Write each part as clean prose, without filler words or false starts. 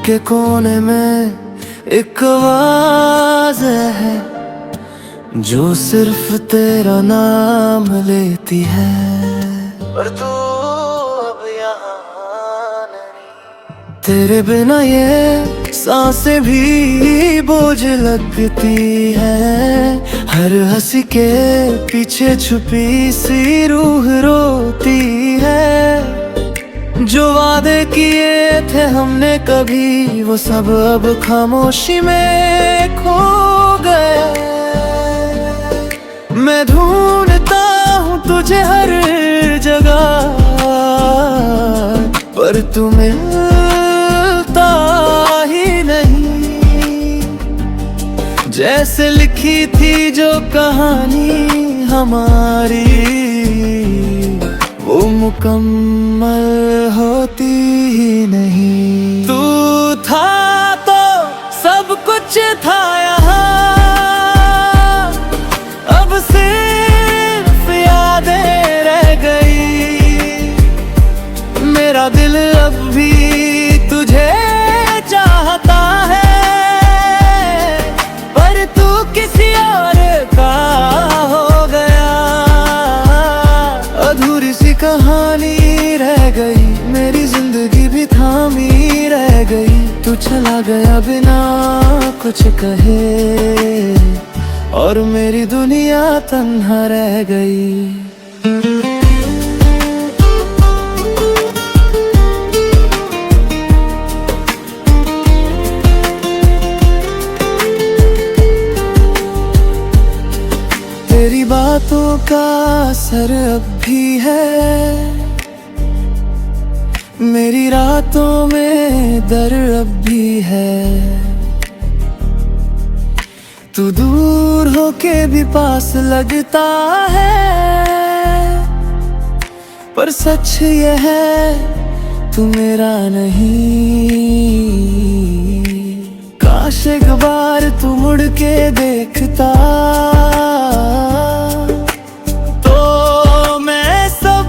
के कोने में एक आवाज़ है जो सिर्फ तेरा नाम लेती है, पर तू अब यहाँ नहीं। तेरे बिना ये सांसें भी बोझ लगती है, हर हंसी के पीछे छुपी सी रूह रोती है। जो वादे किए थे हमने कभी, वो सब अब खामोशी में खो गए। मैं ढूंढता हूँ तुझे हर जगह, पर तू मिलता ही नहीं। जैसे लिखी थी जो कहानी हमारी, वो मुकम्मल होती ही नहीं। तू था तो सब कुछ था यहाँ, अब सिर्फ यादें रह गई। मेरा दिल अब भी तुझे चाहता है, पर तू किसी और का हो गया। अधूरी सी कहानी रह गई, मेरी जिंदगी भी थामी रह गई। तू चला गया बिना कुछ कहे, और मेरी दुनिया तन्हा रह गई। तेरी बातों का असर अब भी है, मेरी रातों में दर्द अब भी है। तू दूर होके भी पास लगता है, पर सच ये है तू मेरा नहीं। काश एक बार तू मुड़ के देखता, तो मैं सब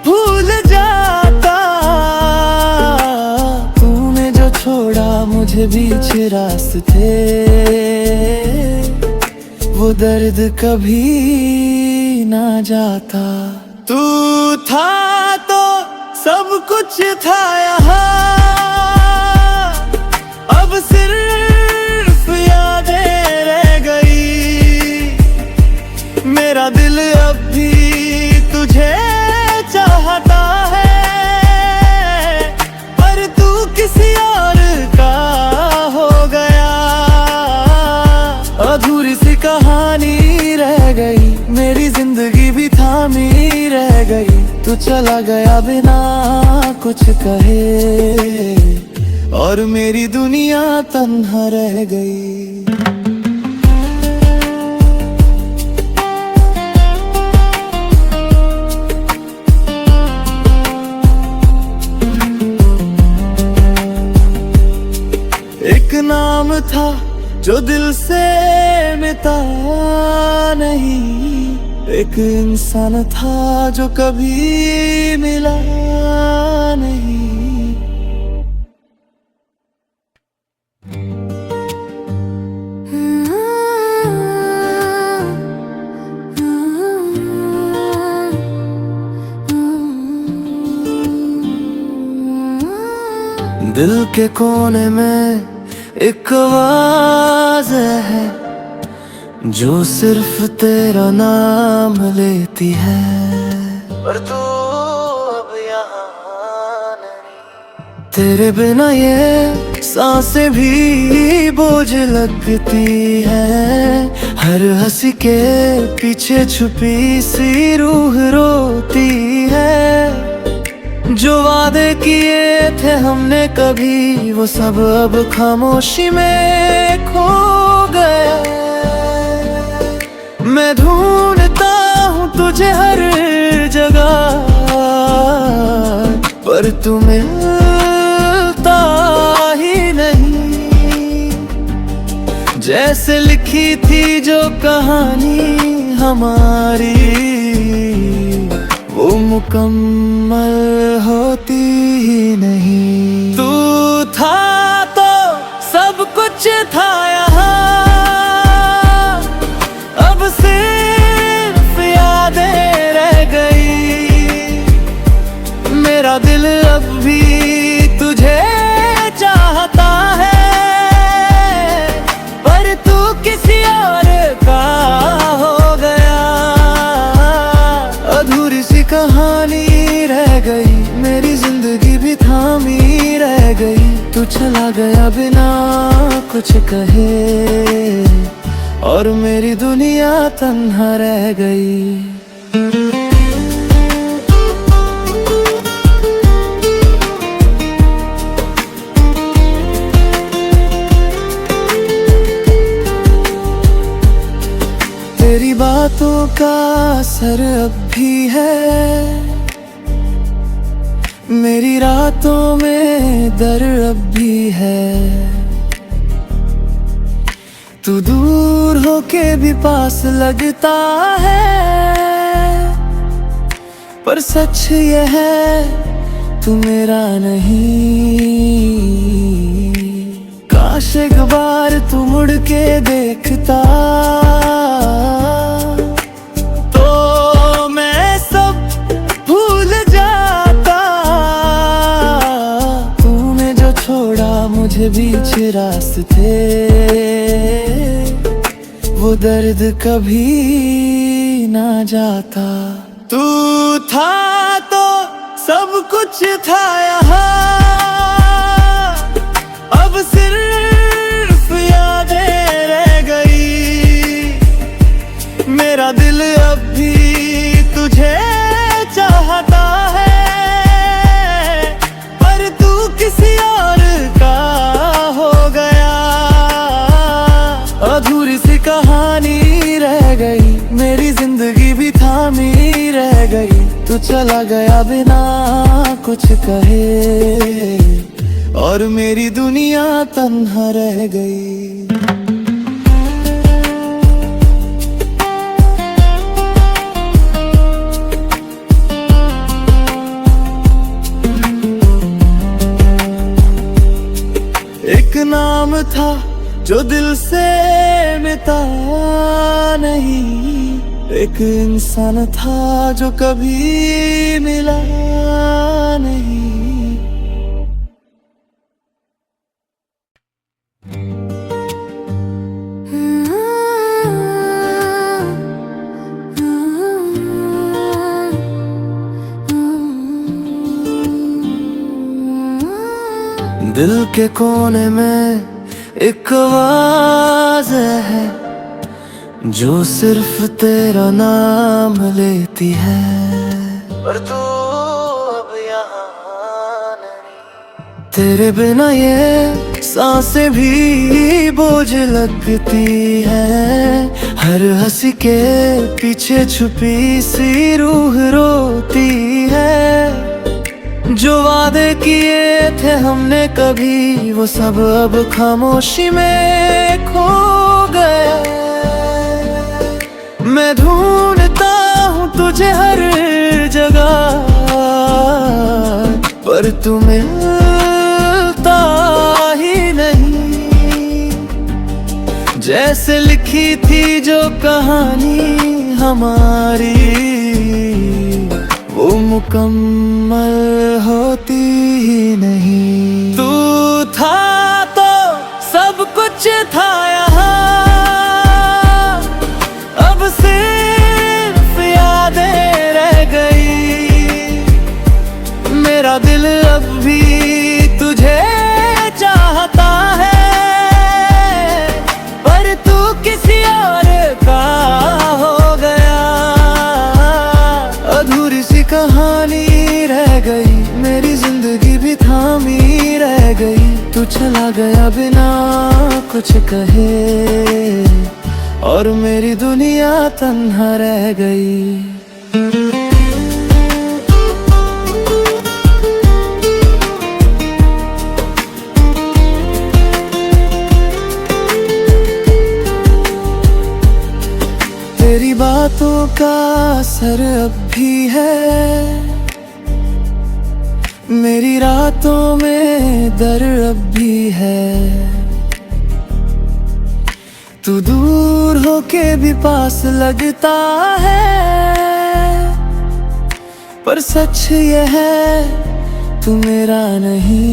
भूल जाता। तूने जो छोड़ा मुझे बीच रास्ते, वो दर्द कभी ना जाता। तू था तो सब कुछ था यहाँ, अब सिर्फ यादें रह गई। मेरा दिल अब भी तुझे चाहता है, पर तू किसी और का हो गया। अधूरी सी कहानी रह गई, मेरी जिंदगी भी थामी रह गई। तू चला गया बिना कुछ कहे, और मेरी दुनिया तन्हा रह गई। एक नाम था जो दिल से मिटा नहीं, एक इंसान था जो कभी मिला नहीं। दिल के कोने में एक आवाज़ है जो सिर्फ तेरा नाम लेती है, पर तू अब यहाँ नहीं। तेरे बिना ये सांसें भी बोझ लगती है, हर हंसी के पीछे छुपी सी रूह रोती है। जो वादे किए थे हमने कभी, वो सब अब खामोशी में खो गए। मैं ढूंढता हूँ तुझे हर जगह, पर तू मिलता ही नहीं। जैसे लिखी थी जो कहानी हमारी, वो मुकम्मल होती ही नहीं। तू था कुछ कहे, और मेरी दुनिया तन्हा रह गई। तेरी बातों का असर अब भी है, मेरी रातों में दर्द अब भी है। तू दूर होके भी पास लगता है, पर सच ये है तू मेरा नहीं। काश एक बार तू मुड़ के देखता, तो मैं सब भूल जाता। तूने जो छोड़ा मुझे बीच रास्ते, वो दर्द कभी ना जाता। तू था तो सब कुछ था यहाँ, अब सिर्फ यादें रह गई। मेरा दिल अब भी तुझे चाहता है, पर तू किसी और का हो गया। अधूरी सी कहानी रह गई, मेरी जिंदगी भी थामी रह गई। तू चला गया बिना कुछ कहे, और मेरी दुनिया तन्हा रह गई। एक नाम था जो दिल से मिटा नहीं, एक इंसान था जो कभी मिला नहीं। दिल के कोने में एक आवाज़ है, जो सिर्फ तेरा नाम लेती है। पर तू अब यहाँ नहीं, तेरे बिना ये सांसें भी बोझ लगती है। हर हंसी के पीछे छुपी सी रूह रोती है। जो वादे किए थे हमने कभी, वो सब अब खामोशी में खो गए। मैं ढूंढता हूँ तुझे हर जगह, पर तू मिलता ही नहीं। जैसे लिखी थी जो कहानी हमारी, वो मुकम्मल होती ही नहीं। तू था तो सब कुछ था यहाँ, अब सिर्फ यादें रह गई। मेरा दिल अब भी तुझे चाहता है, पर तू किसी और का हो गया। अधूरी सी कहानी रह गई, मेरी जिंदगी भी थामी रह गई। तू चला गया बिना कुछ कहे, और मेरी दुनिया तन्हा रह गई। तेरी बातों का असर अब भी है, मेरी रातों में दर्द अब भी है। तू दूर होके भी पास लगता है, पर सच ये है तू मेरा नहीं।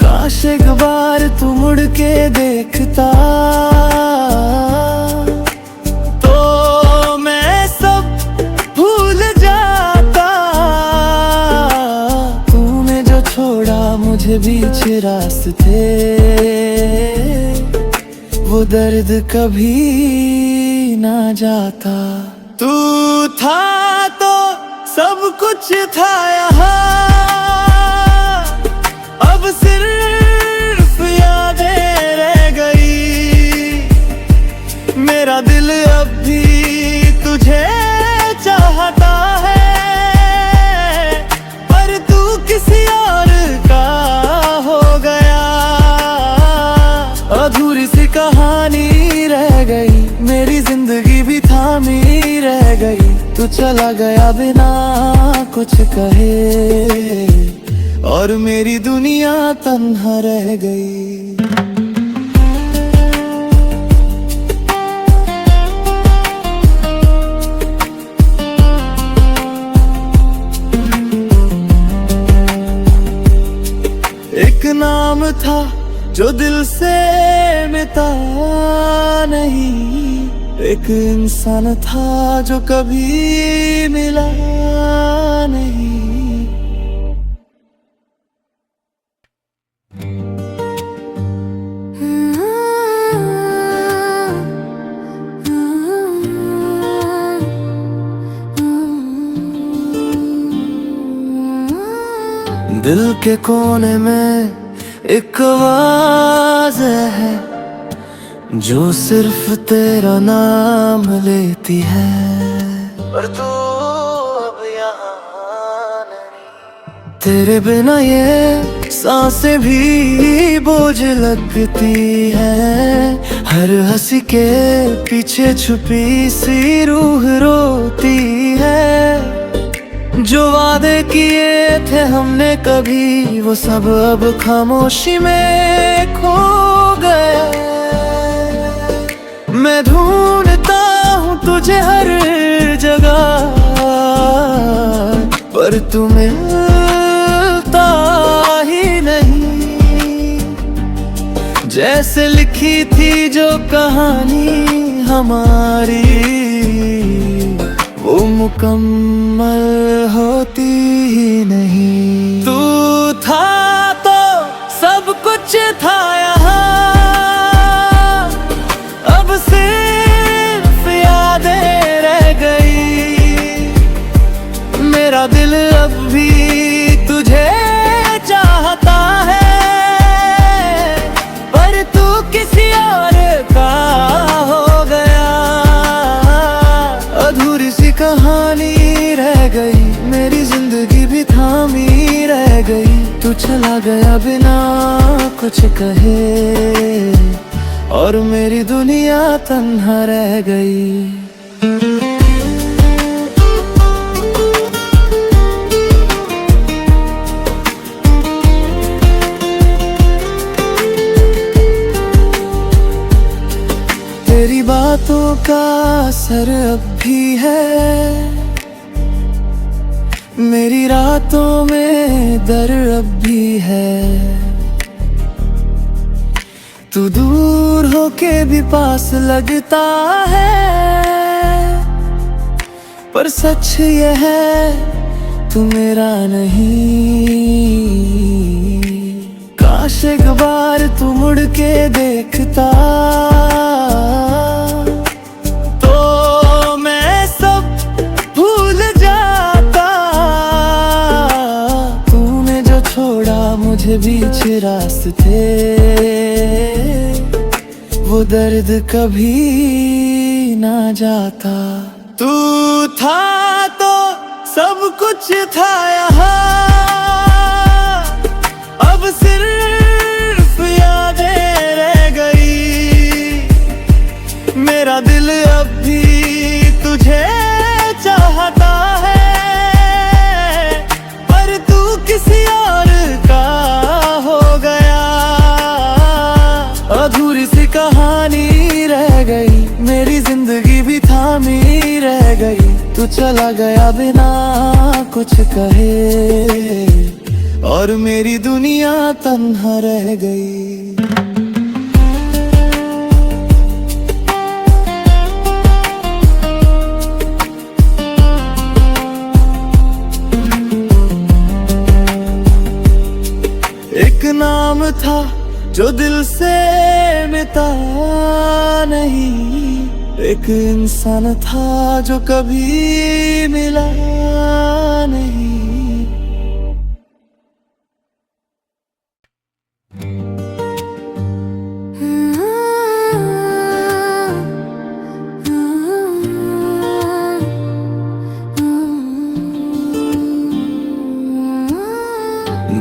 काश एक बार तू मुड़ के देखता, तो मैं सब भूल जाता। तूने जो छोड़ा मुझे मुझे बीच रास्ते, वो दर्द कभी ना जाता। तू था तो सब कुछ था यहाँ, अब सिर्फ यादें रह गई। मेरा दिल अब भी तुझे चाहता है, पर तू किसी और का हो गया। अधूरी सी कहानी रह गई, मेरी जिंदगी भी थामी रह गई। तू चला गया बिना कुछ कहे, और मेरी दुनिया तन्हा रह गई। एक नाम था जो दिल से मिटा नहीं, एक इंसान था जो कभी मिला नहीं। दिल के कोने में एक आवाज़ है जो सिर्फ तेरा नाम लेती है, पर तू अब यहाँ नहीं। तेरे बिना ये सांसें भी बोझ लगती है, हर हंसी के पीछे छुपी सी रूह रोती है। जो वादे किए थे हमने कभी, वो सब अब खामोशी में खो गए। मैं ढूंढता हूँ तुझे हर जगह, पर तू मिलता ही नहीं। जैसे लिखी थी जो कहानी हमारी, वो मुकम्मल होती ही नहीं। तू था तो सब कुछ था यहाँ, अब सिर्फ यादें रह गई। मेरा दिल अब भी तुझे चाहता है, पर तू किसी और का हो गया। अधूरी सी कहानी रह गई, मेरी जिंदगी भी थामी रह गई। तू चला गया बिना कुछ कहे, और मेरी दुनिया तन्हा रह गई। तेरी बातों का असर अब भी है, मेरी रातों में दर्द अब भी है। तू दूर होके भी पास लगता है, पर सच ये है तू मेरा नहीं। काश एक बार तू मुड़ के देखता, तो मैं सब भूल जाता। तूने जो छोड़ा मुझे बीच रास्ते, वो दर्द कभी ना जाता। तू था तो सब कुछ था यहाँ, अब सिर्फ यादें रह गई। मेरा दिल अब भी तुझे चाहता है, पर तू किसी और का हो गया। अधूरी सी कहानी रह गई, मेरी जिंदगी भी थामी रह गई। तू चला गया बिना कुछ कहे, और मेरी दुनिया तन्हा रह गई। एक नाम था जो दिल से मिटा नहीं, एक इंसान था जो कभी मिला नहीं।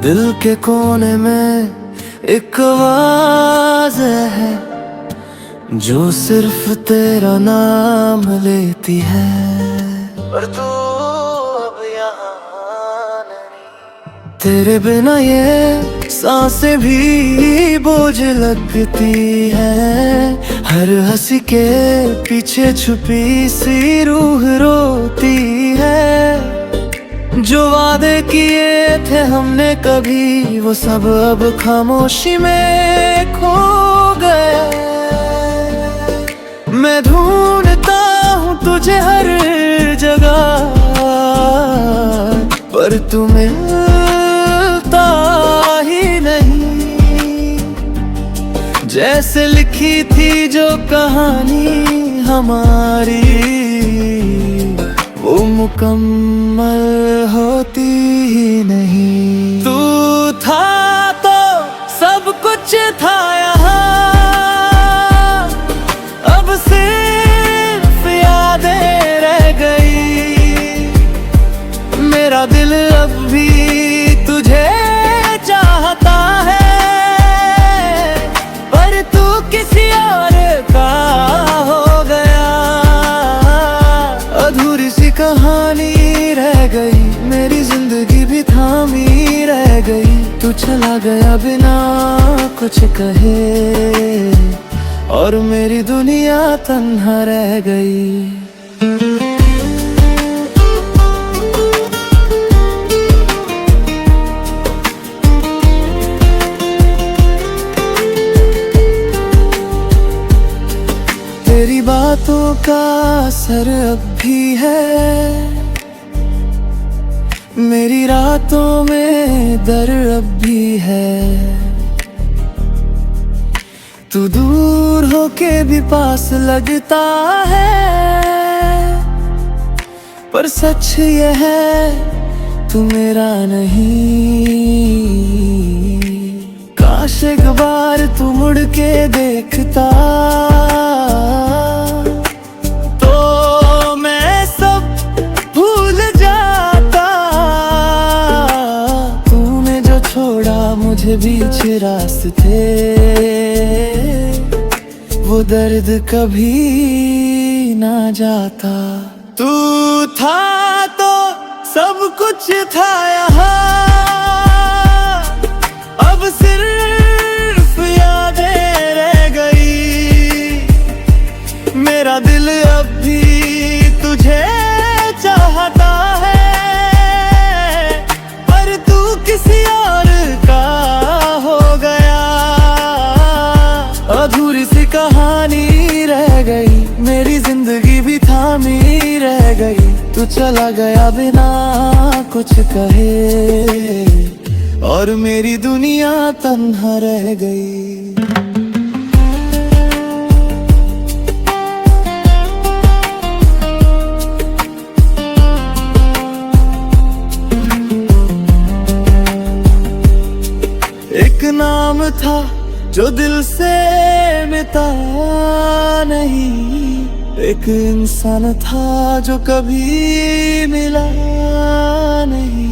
दिल के कोने में एक आवाज़ है जो सिर्फ तेरा नाम लेती है, पर तू अब यहाँ नहीं। तेरे बिना ये सांसें भी बोझ लगती है, हर हंसी के पीछे छुपी सी रूह रोती है। जो वादे किए थे हमने कभी, वो सब अब खामोशी में खो गए। मैं ढूंढता हूँ तुझे हर जगह, पर तू मिलता ही नहीं। जैसे लिखी थी जो कहानी हमारी, वो मुकम्मल होती ही नहीं। तू था तो सब कुछ था यहाँ, अब सिर्फ यादें रह गई। मेरा दिल अब भी तुझे चाहता है, पर तू किसी और का हो गया। अधूरी सी कहानी रह गई, मेरी जिंदगी भी थामी रह गई। तू चला गया बिना कुछ कहे, और मेरी दुनिया तन्हा रह गई। तेरी बातों का असर अब भी है, मेरी रातों में दर्द अब भी है। तू दूर होके भी पास लगता है, पर सच ये है तू मेरा नहीं। काश एक बार तू मुड़ के देखता, तो मैं सब भूल जाता। तूने जो छोड़ा मुझे बीच रास्ते, वो दर्द कभी ना जाता। तू था तो सब कुछ था यहाँ, अब सिर्फ यादें रह गई। मेरा दिल अब भी तुझे चाहता है, पर तू किसी और का हो गया। अधूरी सी कहानी रह गई, मेरी जिंदगी भी थामी रह गई। तू चला गया बिना कुछ कहे, और मेरी दुनिया तन्हा रह गई। एक नाम था जो दिल से मिटा नहीं, एक इंसान था जो कभी मिला नहीं।